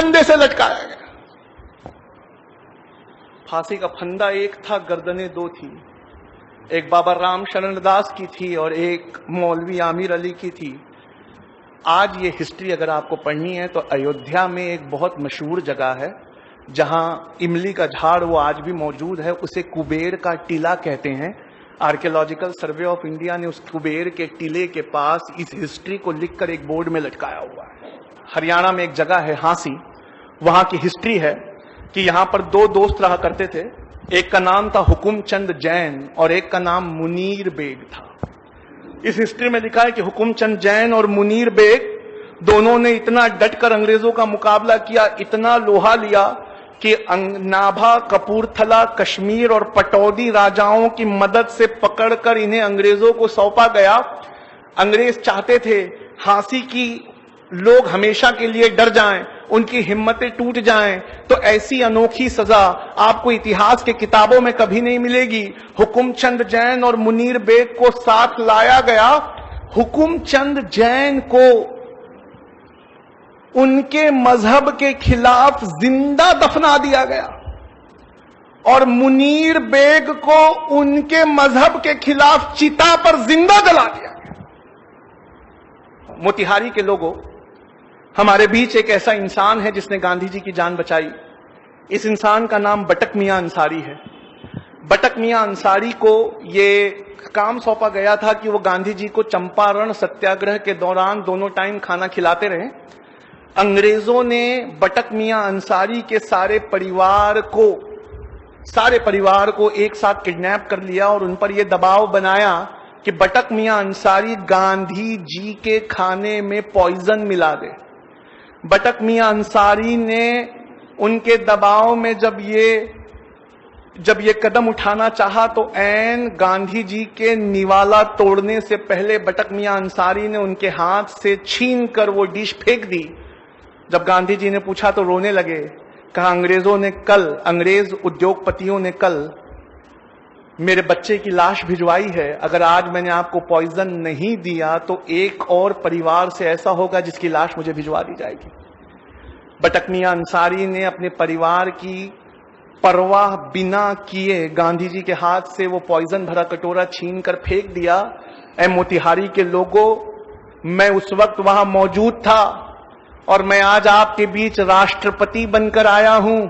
फंदे से लटकाया गया। फांसी का फंदा एक था, गर्दनें दो थी, एक बाबा राम शरण दास की थी और एक मौलवी आमिर अली की थी। आज ये हिस्ट्री अगर आपको पढ़नी है तो अयोध्या में एक बहुत मशहूर जगह है जहां इमली का झाड़ वो आज भी मौजूद है, उसे कुबेर का टीला कहते हैं। आर्कियोलॉजिकल सर्वे ऑफ इंडिया ने उस कुबेर के टीले के पास इस हिस्ट्री को लिखकर एक बोर्ड में लटकाया हुआ है। हरियाणा में एक जगह है हांसी, वहां की हिस्ट्री है कि यहां पर दो दोस्त रहा करते थे। एक का नाम था हुकुमचंद जैन और एक का नाम मुनीर बेग था। इस हिस्ट्री में लिखा है कि हुकुमचंद जैन और मुनीर बेग दोनों ने इतना डटकर अंग्रेजों का मुकाबला किया, इतना लोहा लिया कि नाभा, कपूरथला, कश्मीर और पटौदी राजाओं की मदद से पकड़कर इन्हें अंग्रेजों को सौंपा गया। अंग्रेज चाहते थे हांसी की लोग हमेशा के लिए डर जाएं, उनकी हिम्मतें टूट जाएं, तो ऐसी अनोखी सजा आपको इतिहास के किताबों में कभी नहीं मिलेगी। हुकुमचंद जैन और मुनीर बेग को साथ लाया गया। हुकुमचंद जैन को उनके मजहब के खिलाफ जिंदा दफना दिया गया और मुनीर बेग को उनके मजहब के खिलाफ चिता पर जिंदा जला दिया गया। मोतिहारी के लोगों, हमारे बीच एक ऐसा इंसान है जिसने गांधी जी की जान बचाई। इस इंसान का नाम बटक मियां अंसारी है। बटक मियां अंसारी को ये काम सौंपा गया था कि वो गांधी जी को चंपारण सत्याग्रह के दौरान दोनों टाइम खाना खिलाते रहे। अंग्रेजों ने बटक मियां अंसारी के सारे परिवार को एक साथ किडनैप कर लिया और उन पर यह दबाव बनाया कि बटक मियां अंसारी गांधी जी के खाने में पॉइजन मिला दे। बटक मियां अंसारी ने उनके दबाव में जब ये कदम उठाना चाहा तो ऐन गांधी जी के निवाला तोड़ने से पहले बटक मियां अंसारी ने उनके हाथ से छीन कर वो डिश फेंक दी। जब गांधी जी ने पूछा तो रोने लगे। कहा अंग्रेज उद्योगपतियों ने कल मेरे बच्चे की लाश भिजवाई है, अगर आज मैंने आपको पॉइजन नहीं दिया तो एक और परिवार से ऐसा होगा जिसकी लाश मुझे भिजवा दी जाएगी। बटक मियां अंसारी ने अपने परिवार की परवाह बिना किए गांधी जी के हाथ से वो पॉइजन भरा कटोरा छीन कर फेंक दिया। ऐ मोतिहारी के लोगों, मैं उस वक्त वहां मौजूद था और मैं आज आपके बीच राष्ट्रपति बनकर आया हूं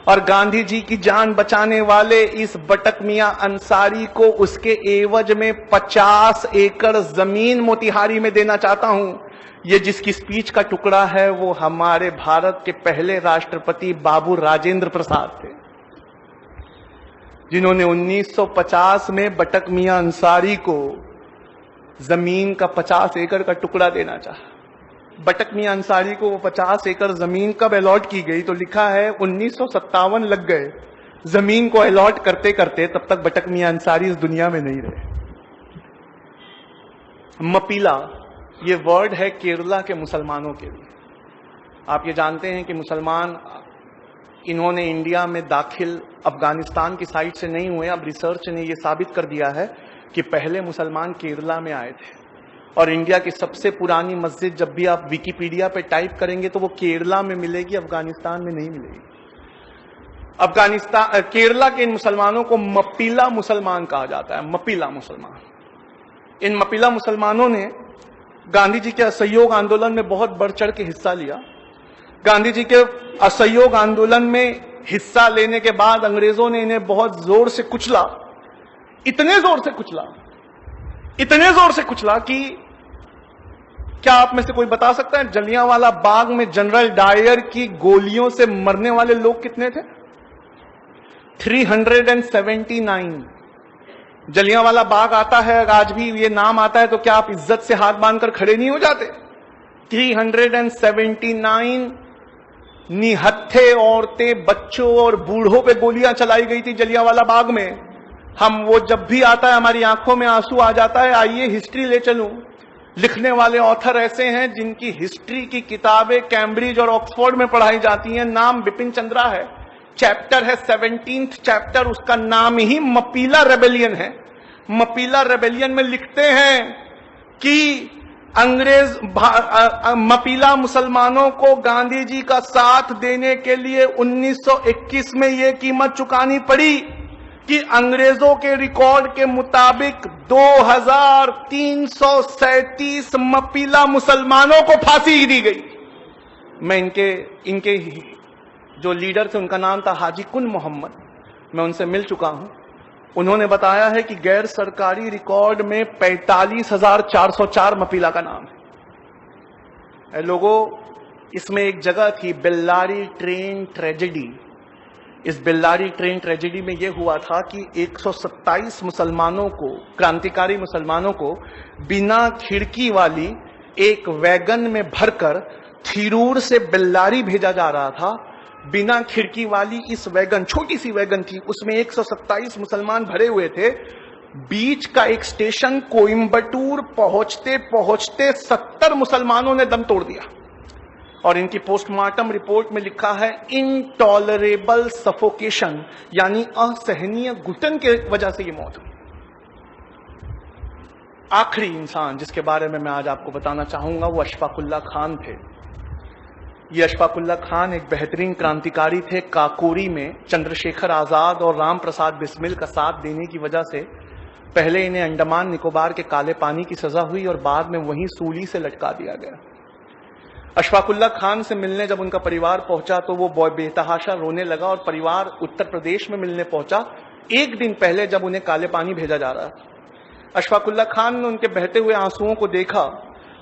और गांधी जी की जान बचाने वाले इस बटक मियां अंसारी को उसके एवज में 50 एकड़ जमीन मोतिहारी में देना चाहता हूं। ये जिसकी स्पीच का टुकड़ा है वो हमारे भारत के पहले राष्ट्रपति बाबू राजेंद्र प्रसाद थे, जिन्होंने 1950 में बटक मियां अंसारी को जमीन का 50 एकड़ का टुकड़ा देना चाहा। बटक मियां अंसारी को वो 50 एकड़ जमीन कब अलॉट की गई तो लिखा है 1957 लग गए जमीन को अलॉट करते करते, तब तक बटक मियां अंसारी इस दुनिया में नहीं रहे। मपीला ये वर्ड है केरला के मुसलमानों के लिए। आप ये जानते हैं कि मुसलमान इन्होंने इंडिया में दाखिल अफगानिस्तान की साइड से नहीं हुए। अब रिसर्च ने ये साबित कर दिया है कि पहले मुसलमान केरला में आए थे और इंडिया की सबसे पुरानी मस्जिद जब भी आप विकिपीडिया पे टाइप करेंगे तो वो केरला में मिलेगी, अफगानिस्तान में नहीं मिलेगी। केरला के इन मुसलमानों को मपीला मुसलमान कहा जाता है। मपीला मुसलमान, इन मपीला मुसलमानों ने गांधी जी के असहयोग आंदोलन में बहुत बढ़ चढ़ के हिस्सा लिया। गांधी जी के असहयोग आंदोलन में हिस्सा लेने के बाद अंग्रेजों ने इन्हें बहुत जोर से कुचला, इतने जोर से कुचला कि क्या आप में से कोई बता सकता है जलियांवाला बाग में जनरल डायर की गोलियों से मरने वाले लोग कितने थे? 379। जलियांवाला बाग आता है, आज भी ये नाम आता है तो क्या आप इज्जत से हाथ बांधकर खड़े नहीं हो जाते? 379 निहत्थे औरतें, बच्चों और बूढ़ों पे गोलियां चलाई गई थी जलियांवाला बाग में। हम वो जब भी आता है हमारी आंखों में आंसू आ जाता है। आइए हिस्ट्री ले चलूं। लिखने वाले ऑथर ऐसे हैं जिनकी हिस्ट्री की किताबें कैम्ब्रिज और ऑक्सफोर्ड में पढ़ाई जाती हैं। नाम बिपिन चंद्रा है, चैप्टर है 17th चैप्टर, उसका नाम ही मपीला रेबेलियन है। मपीला रेबेलियन में लिखते हैं कि मपीला मुसलमानों को गांधी जी का साथ देने के लिए 1921 में यह कीमत चुकानी पड़ी कि अंग्रेजों के रिकॉर्ड के मुताबिक 2337 मपीला मुसलमानों को फांसी दी गई। मैं इनके जो लीडर थे उनका नाम था हाजी कुन मोहम्मद, मैं उनसे मिल चुका हूं। उन्होंने बताया है कि गैर सरकारी रिकॉर्ड में 45,404 मपीला का नाम है। लोगों, इसमें एक जगह थी बेल्लारी ट्रेन ट्रेजेडी। इस बेल्लारी ट्रेन ट्रेजेडी में यह हुआ था कि 127 मुसलमानों को, क्रांतिकारी मुसलमानों को बिना खिड़की वाली एक वैगन में भरकर थिरूर से बेल्लारी भेजा जा रहा था। बिना खिड़की वाली इस वैगन, छोटी सी वैगन थी, उसमें 127 मुसलमान भरे हुए थे। बीच का एक स्टेशन कोयम्बटूर पहुंचते पहुंचते 70 मुसलमानों ने दम तोड़ दिया और इनकी पोस्टमार्टम रिपोर्ट में लिखा है इनटॉलरेबल सफोकेशन, यानी असहनीय घुटन के वजह से ये मौत हुई। आखिरी इंसान जिसके बारे में मैं आज आपको बताना चाहूंगा वो अशफाकुल्ला खान थे। ये अशफाकुल्ला खान एक बेहतरीन क्रांतिकारी थे। काकोरी में चंद्रशेखर आजाद और राम प्रसाद बिस्मिल का साथ देने की वजह से पहले इन्हें अंडमान निकोबार के काले पानी की सजा हुई और बाद में वहीं सूली से लटका दिया गया। अशफाकुल्ला खान से मिलने जब उनका परिवार पहुंचा तो वो बेतहाशा रोने लगा और परिवार उत्तर प्रदेश में मिलने पहुंचा एक दिन पहले जब उन्हें काले पानी भेजा जा रहा था। अशफाकुल्ला खान ने उनके बहते हुए आंसुओं को देखा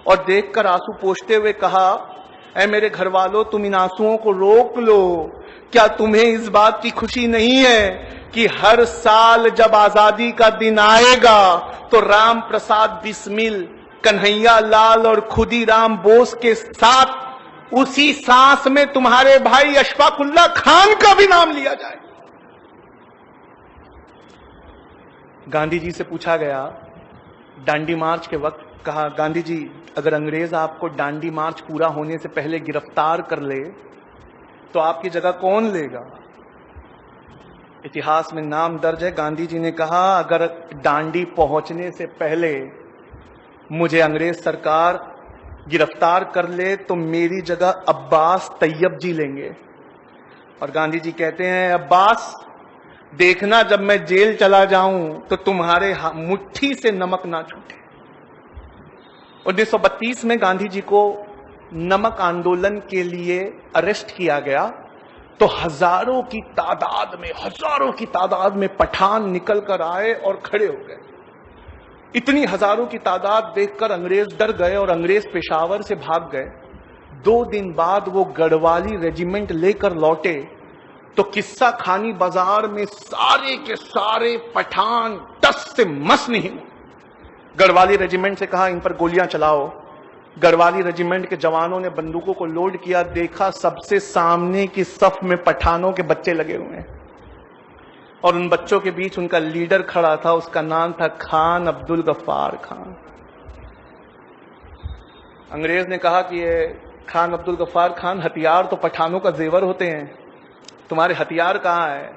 और देखकर आंसू पोंछते हुए कहा, ऐ मेरे घर वालों, तुम इन आंसुओं को रोक लो। क्या तुम्हें इस बात की खुशी नहीं है कि हर साल जब आजादी का दिन आएगा तो राम प्रसाद बिस्मिल, कन्हैया लाल और खुदीराम बोस के साथ उसी सांस में तुम्हारे भाई अशफाकुल्ला खान का भी नाम लिया जाए। गांधी जी से पूछा गया डांडी मार्च के वक्त, कहा गांधी जी अगर अंग्रेज आपको डांडी मार्च पूरा होने से पहले गिरफ्तार कर ले तो आपकी जगह कौन लेगा? इतिहास में नाम दर्ज है, गांधी जी ने कहा अगर डांडी पहुंचने से पहले मुझे अंग्रेज सरकार गिरफ्तार कर ले तो मेरी जगह अब्बास तैयब जी लेंगे। और गांधी जी कहते हैं, अब्बास देखना जब मैं जेल चला जाऊं तो तुम्हारे मुट्ठी से नमक ना छूटे। 1932 में गांधी जी को नमक आंदोलन के लिए अरेस्ट किया गया तो हजारों की तादाद में पठान निकल कर आए और खड़े हो गए। इतनी हजारों की तादाद देखकर अंग्रेज डर गए और अंग्रेज पेशावर से भाग गए। 2 दिन बाद वो गढ़वाली रेजिमेंट लेकर लौटे तो किस्सा खानी बाजार में सारे के सारे पठान टस से मस नहीं हुए। गढ़वाली रेजिमेंट से कहा इन पर गोलियां चलाओ। गढ़वाली रेजिमेंट के जवानों ने बंदूकों को लोड किया, देखा सबसे सामने की सफ में पठानों के बच्चे लगे हुए हैं और उन बच्चों के बीच उनका लीडर खड़ा था, उसका नाम था खान अब्दुल गफ्फार खान। अंग्रेज ने कहा कि ये खान अब्दुल गफ्फार खान, हथियार तो पठानों का जेवर होते हैं, तुम्हारे हथियार कहाँ है?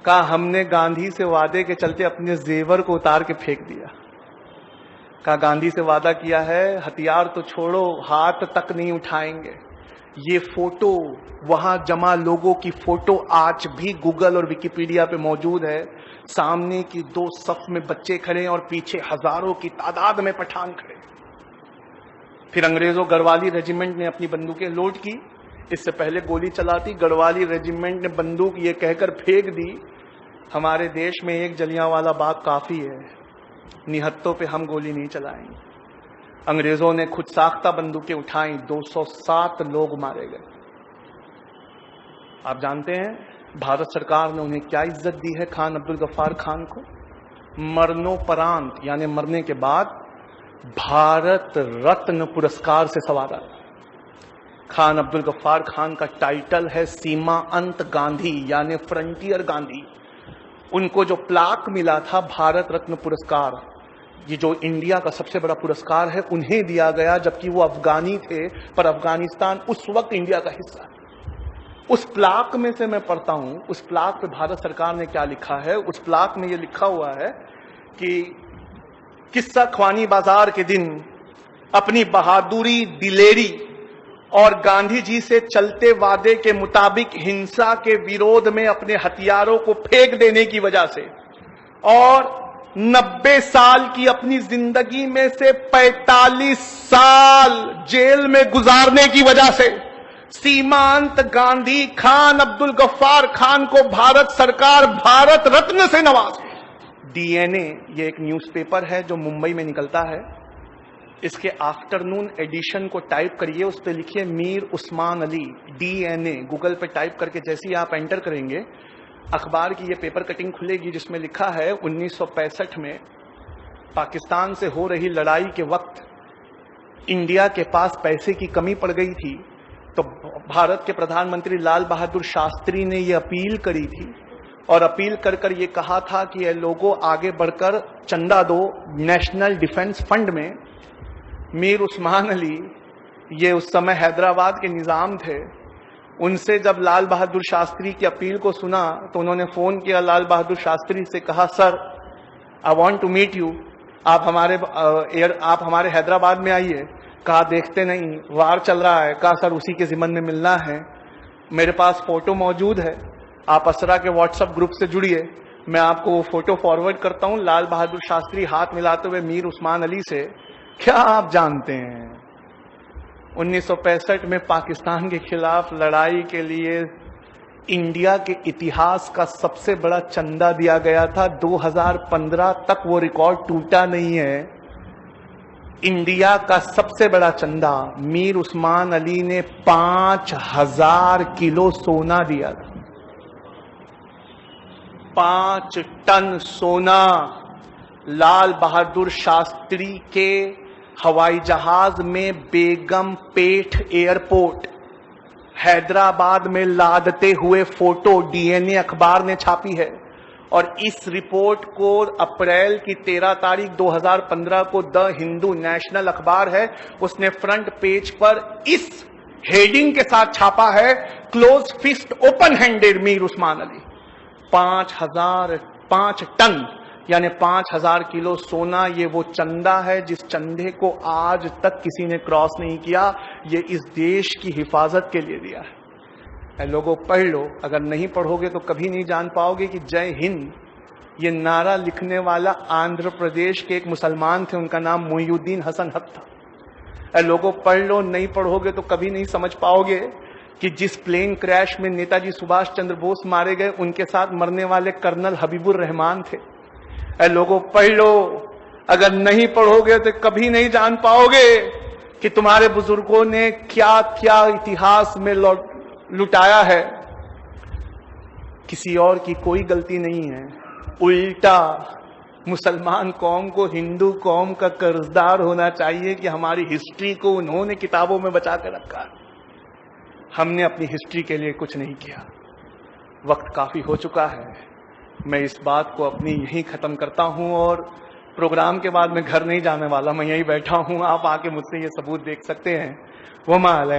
कहा हमने गांधी से वादे के चलते अपने जेवर को उतार के फेंक दिया। कहा गांधी से वादा किया है, हथियार तो छोड़ो, हाथ तक नहीं उठाएंगे। ये फोटो, वहां जमा लोगों की फोटो आज भी गूगल और विकिपीडिया पे मौजूद है। सामने की 2 सफ में बच्चे खड़े और पीछे हजारों की तादाद में पठान खड़े। फिर अंग्रेजों गढ़वाली रेजिमेंट ने अपनी बंदूकें लोड की। इससे पहले गोली चलाती गढ़वाली रेजिमेंट ने बंदूक ये कहकर फेंक दी, हमारे देश में एक जलियांवाला बाग काफी है, निहत्तों पे हम गोली नहीं चलाएंगे। अंग्रेजों ने खुद साख्ता बंदूकें उठाई, 207 लोग मारे गए। आप जानते हैं भारत सरकार ने उन्हें क्या इज्जत दी है खान अब्दुल गफ्फार खान को? मरणोपरांत यानी मरने के बाद भारत रत्न पुरस्कार से संवारा। खान अब्दुल गफ्फार खान का टाइटल है सीमा अंत गांधी यानी फ्रंटियर गांधी। उनको जो प्लाक मिला था भारत रत्न पुरस्कार, ये जो इंडिया का सबसे बड़ा पुरस्कार है, उन्हें दिया गया जबकि वो अफगानी थे, पर अफगानिस्तान उस वक्त इंडिया का हिस्सा है। उस प्लाक में से मैं पढ़ता हूं, उस प्लाक पे भारत सरकार ने क्या लिखा है। उस प्लाक में ये लिखा हुआ है कि किस्सा ख्वानी बाजार के दिन अपनी बहादुरी, दिलेरी और गांधी जी से चलते वादे के मुताबिक हिंसा के विरोध में अपने हथियारों को फेंक देने की वजह से और 90 साल की अपनी जिंदगी में से 45 साल जेल में गुजारने की वजह से सीमांत गांधी खान अब्दुल गफ्फार खान को भारत सरकार भारत रत्न से नवाजी। डीएनए ये एक न्यूज़पेपर है जो मुंबई में निकलता है। इसके आफ्टरनून एडिशन को टाइप करिए, उस पर लिखिए मीर उस्मान अली डीएनए। गूगल पे टाइप करके जैसे ही आप एंटर करेंगे अखबार की ये पेपर कटिंग खुलेगी जिसमें लिखा है 1965 में पाकिस्तान से हो रही लड़ाई के वक्त इंडिया के पास पैसे की कमी पड़ गई थी तो भारत के प्रधानमंत्री लाल बहादुर शास्त्री ने ये अपील करी थी और अपील कर कर ये कहा था कि ये लोगों आगे बढ़कर चंदा दो नेशनल डिफेंस फंड में। मीर उस्मान अली ये उस समय हैदराबाद के निजाम थे। उनसे जब लाल बहादुर शास्त्री की अपील को सुना तो उन्होंने फोन किया लाल बहादुर शास्त्री से, कहा sir I want to meet you, आप हमारे हैदराबाद में आइए। कहा देखते नहीं, वार चल रहा है। कहा सर उसी के जिम्मन में मिलना है, मेरे पास फोटो मौजूद है, आप असरा के व्हाट्सएप ग्रुप से जुड़िए, मैं आपको वो फोटो फॉरवर्ड करता हूं। लाल बहादुर शास्त्री हाथ मिलाते हुए मीर उस्मान अली से, क्या आप जानते हैं 1965 में पाकिस्तान के खिलाफ लड़ाई के लिए इंडिया के इतिहास का सबसे बड़ा चंदा दिया गया था। 2015 तक वो रिकॉर्ड टूटा नहीं है। इंडिया का सबसे बड़ा चंदा मीर उस्मान अली ने 5000 किलो सोना दिया था। 5 टन सोना लाल बहादुर शास्त्री के हवाई जहाज में बेगम पेठ एयरपोर्ट हैदराबाद में लादते हुए फोटो डीएनए अखबार ने छापी है और इस रिपोर्ट को अप्रैल की 13 तारीख 2015 को द हिंदू नेशनल अखबार है, उसने फ्रंट पेज पर इस हेडिंग के साथ छापा है, close fist open handed Mir Usman Ali. 5 ton यानी 5000 किलो सोना, ये वो चंदा है जिस चंदे को आज तक किसी ने क्रॉस नहीं किया। ये इस देश की हिफाजत के लिए दिया है। लोगों पढ़ लो, अगर नहीं पढ़ोगे तो कभी नहीं जान पाओगे कि जय हिंद ये नारा लिखने वाला आंध्र प्रदेश के एक मुसलमान थे, उनका नाम मोइनुद्दीन हसन हक था। लोगों पढ़ लो, नहीं पढ़ोगे तो कभी नहीं समझ पाओगे कि जिस प्लेन क्रैश में नेताजी सुभाष चंद्र बोस मारे गए उनके साथ मरने वाले कर्नल हबीबुर रहमान थे। लोगों पढ़ लो, अगर नहीं पढ़ोगे तो कभी नहीं जान पाओगे कि तुम्हारे बुजुर्गों ने क्या क्या इतिहास में लुटाया है। किसी और की कोई गलती नहीं है, उल्टा मुसलमान कौम को हिंदू कौम का कर्जदार होना चाहिए कि हमारी हिस्ट्री को उन्होंने किताबों में बचा कर रखा। हमने अपनी हिस्ट्री के लिए कुछ नहीं किया। वक्त काफी हो चुका है, मैं इस बात को अपनी यहीं खत्म करता हूं और प्रोग्राम के बाद मैं घर नहीं जाने वाला, मैं यहीं बैठा हूं। आप आके मुझसे ये सबूत देख सकते हैं। वो माल है।